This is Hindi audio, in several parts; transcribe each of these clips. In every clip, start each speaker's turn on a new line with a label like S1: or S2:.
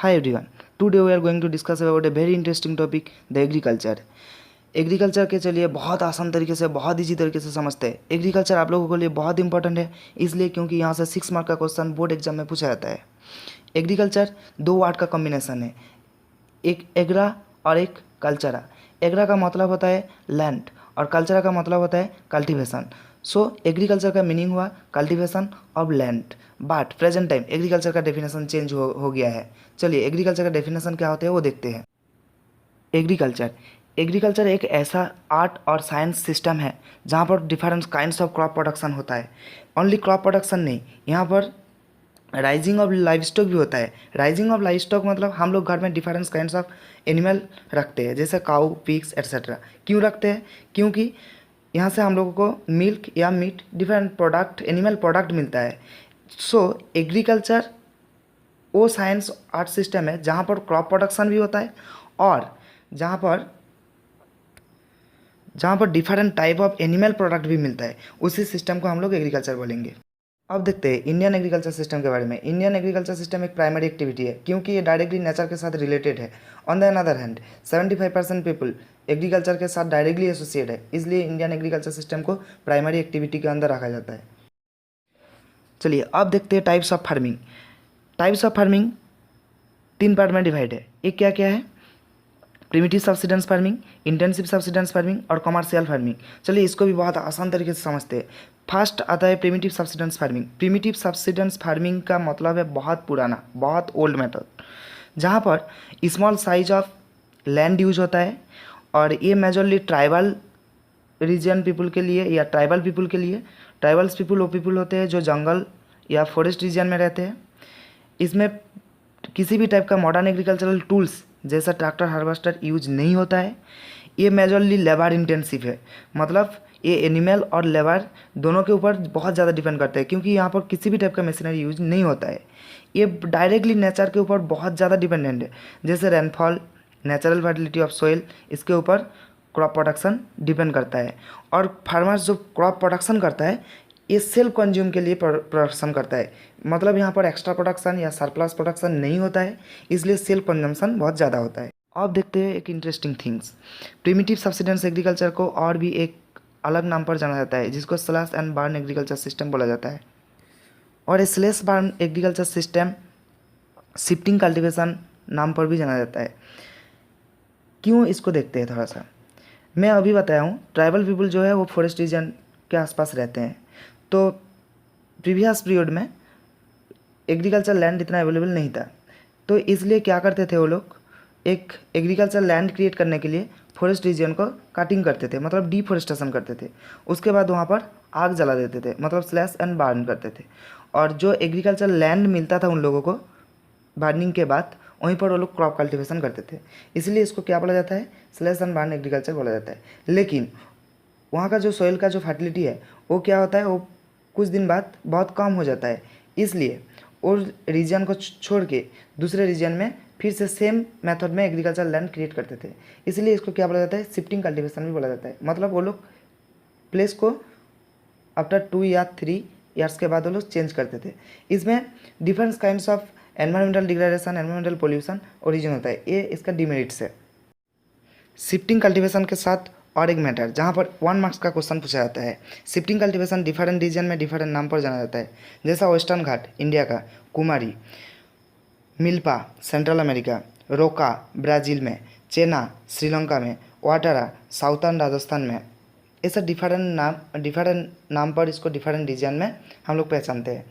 S1: Hi everyone. Today we are going to discuss about a very interesting topic, the agriculture. Agriculture के चलिए बहुत आसान तरीके से, बहुत ईजी तरीके से समझते हैं। एग्रीकल्चर आप लोगों के लिए बहुत इंपॉर्टेंट है, इसलिए क्योंकि यहाँ से 6 मार्क का क्वेश्चन बोर्ड एग्जाम में पूछा जाता है। एग्रीकल्चर 2 वर्ड का कॉम्बिनेशन है, एक एग्रा और एक कल्चरा। एग्रा का मतलब होता है लैंड और कल्चरा का मतलब होता है कल्टीवेशन। सो एग्रीकल्चर का मीनिंग हुआ cultivation of land, but present time agriculture का डेफिनेशन चेंज हो गया है। चलिए एग्रीकल्चर का डेफिनेशन क्या होता है वो देखते हैं। एग्रीकल्चर एग्रीकल्चर एक ऐसा आर्ट और साइंस सिस्टम है जहाँ पर different kinds of crop production होता है। ओनली क्रॉप प्रोडक्शन नहीं, यहाँ पर राइजिंग ऑफ लाइव स्टॉक भी होता है। राइजिंग ऑफ लाइव स्टॉक मतलब हम लोग घर में डिफरेंट काइंड्स ऑफ एनिमल रखते हैं, जैसे काऊ, पिग्स एट्सेट्रा। क्यों रखते हैं? क्योंकि यहाँ से हम लोगों को मिल्क या meat, different product, animal product मिलता है। सो एग्रीकल्चर वो साइंस आर्ट सिस्टम है जहाँ पर क्रॉप प्रोडक्शन भी होता है और जहाँ पर different type of animal product भी मिलता है। उसी सिस्टम को हम लोग एग्रीकल्चर बोलेंगे। अब देखते हैं इंडियन एग्रीकल्चर सिस्टम के बारे में। इंडियन एग्रीकल्चर सिस्टम एक प्राइमरी एक्टिविटी है क्योंकि ये डायरेक्टली नेचर के साथ रिलेटेड है। On the another hand 75% people agriculture के साथ डायरेक्टली एसोसिएट है, इसलिए इंडियन एग्रीकल्चर सिस्टम को प्राइमरी एक्टिविटी के अंदर रखा जाता है। चलिए अब देखते हैं types of farming. Types of farming 3 part में डिवाइड है। एक क्या क्या है? Primitive subsidence farming, intensive subsidence farming और कमर्शियल फार्मिंग। चलिए इसको भी बहुत आसान तरीके से समझते हैं। फर्स्ट आता है primitive subsidence farming. Primitive subsidence farming का मतलब है बहुत पुराना, बहुत ओल्ड मेथड, जहाँ पर small size of land use होता है और ये मेजरली ट्राइबल रीजन पीपल के लिए या ट्राइबल पीपल के लिए। ट्राइबल्स पीपल वो पीपल होते हैं जो जंगल या फॉरेस्ट रीजन में रहते हैं। इसमें किसी भी टाइप का मॉडर्न एग्रीकल्चरल टूल्स जैसा ट्रैक्टर, हार्वेस्टर यूज नहीं होता है। ये मेजरली लेबर इंटेंसिव है, मतलब ये एनिमल और लेबर दोनों के ऊपर बहुत ज़्यादा डिपेंड करते हैं क्योंकि यहाँ पर किसी भी टाइप का मशीनरी यूज नहीं होता है। ये डायरेक्टली नेचर के ऊपर बहुत ज़्यादा डिपेंडेंट है, जैसे rainfall, natural fertility of soil, इसके ऊपर क्रॉप प्रोडक्शन डिपेंड करता है। और फार्मर्स जो क्रॉप प्रोडक्शन करता है ये सेल्फ कंज्यूम के लिए प्रोडक्शन करता है, मतलब यहाँ पर एक्स्ट्रा प्रोडक्शन या सरप्लस प्रोडक्शन नहीं होता है, इसलिए सेल्फ कंजम्पशन बहुत ज़्यादा होता है। अब देखते हैं एक interesting things. Primitive subsidence agriculture को और भी एक अलग नाम पर जाना जाता है जिसको slash and burn agriculture system बोला जाता है। और ये slash burn agriculture system shifting cultivation नाम पर भी जाना जाता है। क्यों, इसको देखते हैं थोड़ा सा। मैं अभी बताया हूँ ट्राइबल पीपल जो है वो फॉरेस्ट रीजन के आसपास रहते हैं, तो प्रीवियस पीरियड में एग्रीकल्चर लैंड इतना अवेलेबल नहीं था, तो इसलिए क्या करते थे वो लोग, एक एग्रीकल्चर लैंड क्रिएट करने के लिए फॉरेस्ट रीजन को कटिंग करते थे, मतलब डिफॉरेस्टेशन करते थे। उसके बाद वहाँ पर आग जला देते थे, मतलब स्लैश एंड बर्न करते थे। और जो एग्रीकल्चर लैंड मिलता था उन लोगों को बर्निंग के बाद, वहीं पर वो लोग क्रॉप कल्टीवेशन करते थे, इसलिए इसको क्या बोला जाता है? स्लैश एंड बर्न एग्रीकल्चर बोला जाता है। लेकिन वहाँ का जो सोइल का जो फर्टिलिटी है वो क्या होता है, वो कुछ दिन बाद बहुत कम हो जाता है, इसलिए और रीजन को छोड़ के दूसरे रीजन में फिर से सेम मेथड में एग्रीकल्चर लैंड क्रिएट करते थे, इसलिए इसको क्या बोला जाता है? शिफ्टिंग कल्टीवेशन भी बोला जाता है। मतलब वो लोग प्लेस को आफ्टर 2 या 3 ईयर्स के बाद वो लोग चेंज करते थे। इसमें different kinds of environmental degradation, environmental pollution origin होता है, ये इसका डिमेरिट्स है। शिफ्टिंग कल्टीवेशन के साथ और एक मैटर जहाँ पर 1 मार्क्स का क्वेश्चन पूछा जाता है। शिफ्टिंग कल्टीवेशन डिफरेंट रीजन में डिफरेंट नाम पर जाना जाता है, जैसा वेस्टर्न घाट इंडिया का, कुमारी, मिल्पा नाम अमेरिका, रोका ब्राज़ील में, चेना श्रीलंका में, वाटारा साउथर्न राजस्थान में। ऐसा डिफरेंट नाम पर इसको डिफरेंट रीजन में हम लोग पहचानते हैं।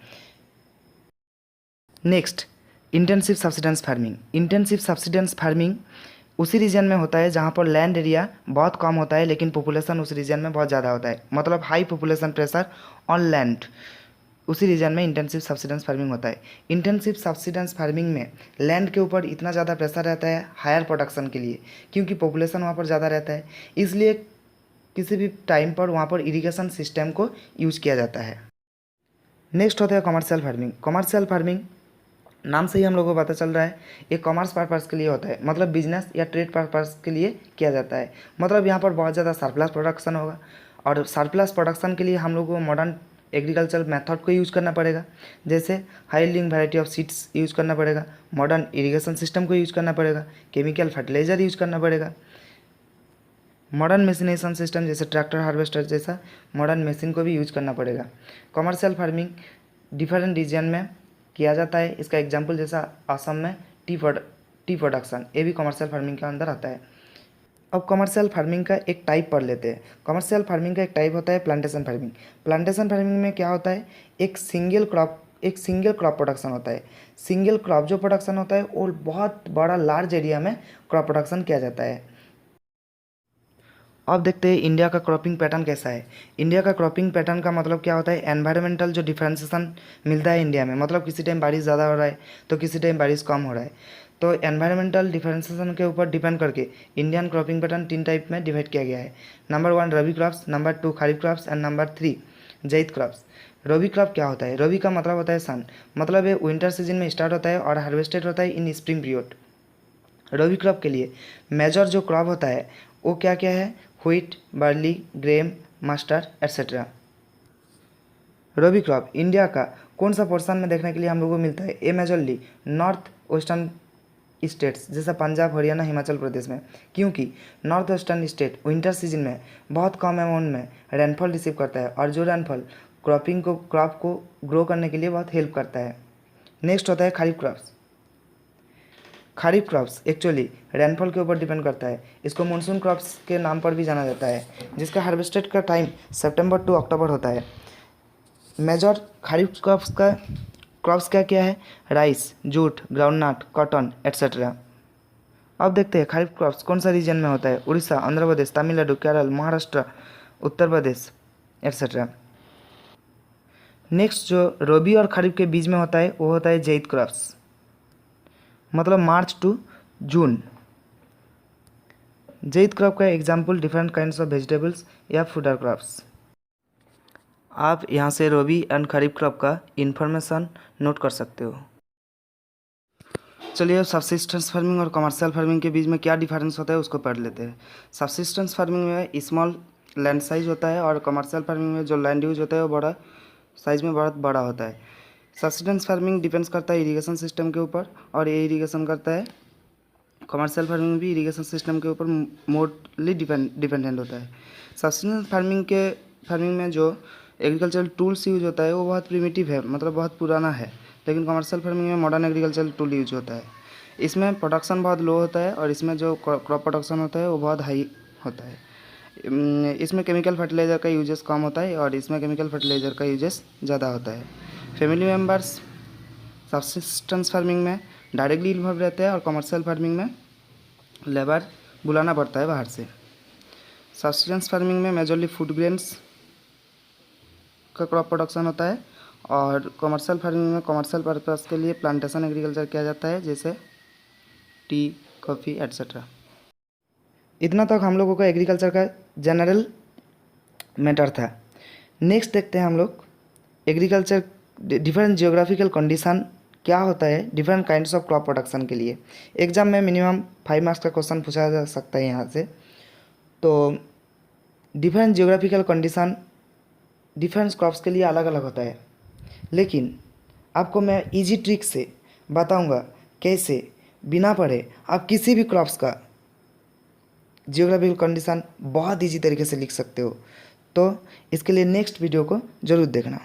S1: Next, intensive subsidence farming. Intensive subsidence farming उसी रीजन में होता है जहाँ पर लैंड एरिया बहुत कम होता है लेकिन पॉपुलेशन उस रीजन में बहुत ज़्यादा होता है, मतलब high population pressure on land, उसी रीजन में इंटेंसिव सब्सिडेंस फार्मिंग होता है। इंटेंसिव सब्सिडेंस फार्मिंग में लैंड के ऊपर इतना ज़्यादा प्रेशर रहता है हायर प्रोडक्शन के लिए, क्योंकि पॉपुलेशन वहाँ पर ज़्यादा रहता है, इसलिए किसी भी टाइम पर वहाँ पर इरीगेशन सिस्टम को यूज़ किया जाता है। नेक्स्ट होता है कमर्शियल फार्मिंग। कमर्शियल फार्मिंग नाम से ही हम लोगों को पता चल रहा है ये कॉमर्स पर्पज़ के लिए होता है, मतलब बिजनेस या ट्रेड पर्पज़ के लिए किया जाता है। मतलब यहाँ पर बहुत ज़्यादा सरप्लस प्रोडक्शन होगा और सरप्लस प्रोडक्शन के लिए हम लोगों को मॉडर्न एग्रीकल्चर मेथड को यूज़ करना पड़ेगा, जैसे high yielding variety of seeds use करना पड़ेगा, मॉडर्न इरिगेशन सिस्टम को यूज़ करना पड़ेगा, केमिकल फर्टिलाइज़र यूज़ करना पड़ेगा, मॉडर्न मशीनेशन सिस्टम जैसे ट्रैक्टर हार्वेस्टर जैसा मॉडर्न मशीन को भी यूज करना पड़ेगा। कमर्शियल फार्मिंग डिफरेंट रीजन में किया जाता है। इसका एग्जांपल जैसा असम में टी प्रोडक्शन, ये भी कमर्शियल फार्मिंग के अंदर आता है। अब कमर्शियल फार्मिंग का एक टाइप पढ़ लेते हैं। कमर्शियल फार्मिंग का एक टाइप होता है प्लांटेशन फार्मिंग। प्लांटेशन फार्मिंग में क्या होता है, एक सिंगल क्रॉप प्रोडक्शन होता है। सिंगल क्रॉप जो प्रोडक्शन होता है वो बहुत बड़ा लार्ज एरिया में क्रॉप प्रोडक्शन किया जाता है। अब देखते हैं इंडिया का क्रॉपिंग पैटर्न कैसा है। इंडिया का क्रॉपिंग पैटर्न का मतलब क्या होता है, एनवायरमेंटल जो डिफ्रेंसिएशन मिलता है इंडिया में, मतलब किसी टाइम बारिश ज़्यादा हो रहा है तो किसी टाइम बारिश कम हो रहा है, तो एनवायरमेंटल डिफ्रेंसिएशन के ऊपर डिपेंड करके इंडियन क्रॉपिंग पैटर्न 3 टाइप में डिवाइड किया गया है। Number 1 rabi crops, number 2 kharif crops and number 3 zaid crops. Rabi crop क्या होता है, रबी का मतलब होता है सन, मतलब ये विंटर सीजन में स्टार्ट होता है और हार्वेस्टेड होता है इन स्प्रिंग पीरियड। रबी क्रॉप के लिए मेजर जो क्रॉप होता है वो क्या क्या है, wheat, barley, gram, mustard etcetera. Rabi crop India का कौन सा पोर्शन में देखने के लिए हम लोगों को मिलता है, ये मेजरली नॉर्थ वेस्टर्न स्टेट्स जैसा पंजाब, हरियाणा, हिमाचल प्रदेश में, क्योंकि north western state winter season में बहुत कम अमाउंट में रेनफॉल रिसीव करता है और जो रेनफॉल क्रॉप को ग्रो करने के लिए बहुत हेल्प करता है। नेक्स्ट होता है खरीफ क्रॉप्स। खरीफ क्रॉप्स एक्चुअली रेनफॉल के ऊपर डिपेंड करता है। इसको मानसून क्रॉप्स के नाम पर भी जाना जाता है, जिसका हार्वेस्टेड का टाइम सितंबर टू अक्टूबर होता है। मेजर खरीफ क्रॉप्स क्या क्या है, rice, jute, groundnut, cotton etcetera. अब देखते हैं खरीफ क्रॉप्स कौन सा रीजन में होता है, उड़ीसा, आंध्र प्रदेश, तमिलनाडु, केरल, महाराष्ट्र, उत्तर प्रदेश एट्सेट्रा। नेक्स्ट जो रबी और खरीफ के बीच में होता है वो होता है ज़ैद क्रॉप्स, मतलब March to June. Zaid crop का example different kinds of vegetables या फूडर क्रॉप्स। आप यहाँ से रबी एंड खरीफ क्रॉप का इन्फॉर्मेशन नोट कर सकते हो। चलिए सब्सिस्टेंस फार्मिंग और कमर्शियल फार्मिंग के बीच में क्या डिफरेंस होता है उसको पढ़ लेते हैं। सब्सिस्टेंस फार्मिंग में स्मॉल लैंड साइज होता है और कमर्शियल फार्मिंग में जो लैंड यूज होता है वो बड़ा साइज में बहुत बड़ा होता है। सब्सिस्टेंस फार्मिंग डिपेंड्स करता है इरिगेशन सिस्टम के ऊपर और ये इरिगेशन करता है, कमर्शियल फार्मिंग भी इरिगेशन सिस्टम के ऊपर मोस्टली डिपेंडेंट होता है। सब्सिस्टेंस फार्मिंग में जो एग्रीकल्चरल टूल्स यूज होता है वो बहुत प्रिमिटिव है, मतलब बहुत पुराना है, लेकिन कमर्शियल फार्मिंग में मॉडर्न एग्रीकल्चरल टूल यूज होता है। इसमें प्रोडक्शन बहुत लो होता है और इसमें जो क्रॉप प्रोडक्शन होता है वो बहुत हाई होता है। इसमें केमिकल फर्टिलाइज़र का यूजेस कम होता है और इसमें केमिकल फर्टिलाइज़र का यूजेस ज़्यादा होता है। फैमिली मेम्बर्स सब्सिस्टेंस फार्मिंग में डायरेक्टली इन्वॉल्व रहते हैं और कमर्शियल फार्मिंग में लेबर बुलाना पड़ता है बाहर से। सब्सिस्टेंस फार्मिंग में मेजरली फूड ग्रेन्स का क्रॉप प्रोडक्शन होता है और कमर्शियल फार्मिंग में कमर्शियल पर्पस के लिए प्लांटेशन एग्रीकल्चर किया जाता है, जैसे टी, कॉफ़ी एट्सेट्रा। इतना तक हम लोगों का एग्रीकल्चर का जनरल मैटर था। नेक्स्ट देखते हैं हम लोग एग्रीकल्चर डिफरेंट जियोग्राफिकल कंडीशन क्या होता है different kinds of crop production के लिए। एग्जाम में मिनिमम 5 मार्क्स का क्वेश्चन पूछा जा सकता है यहाँ से। तो different geographical condition different crops के लिए अलग अलग होता है, लेकिन आपको मैं इजी ट्रिक से बताऊंगा कैसे बिना पढ़े आप किसी भी क्रॉप्स का जियोग्राफिकल कंडीशन बहुत इजी तरीके से लिख सकते हो। तो इसके लिए नेक्स्ट वीडियो को ज़रूर देखना।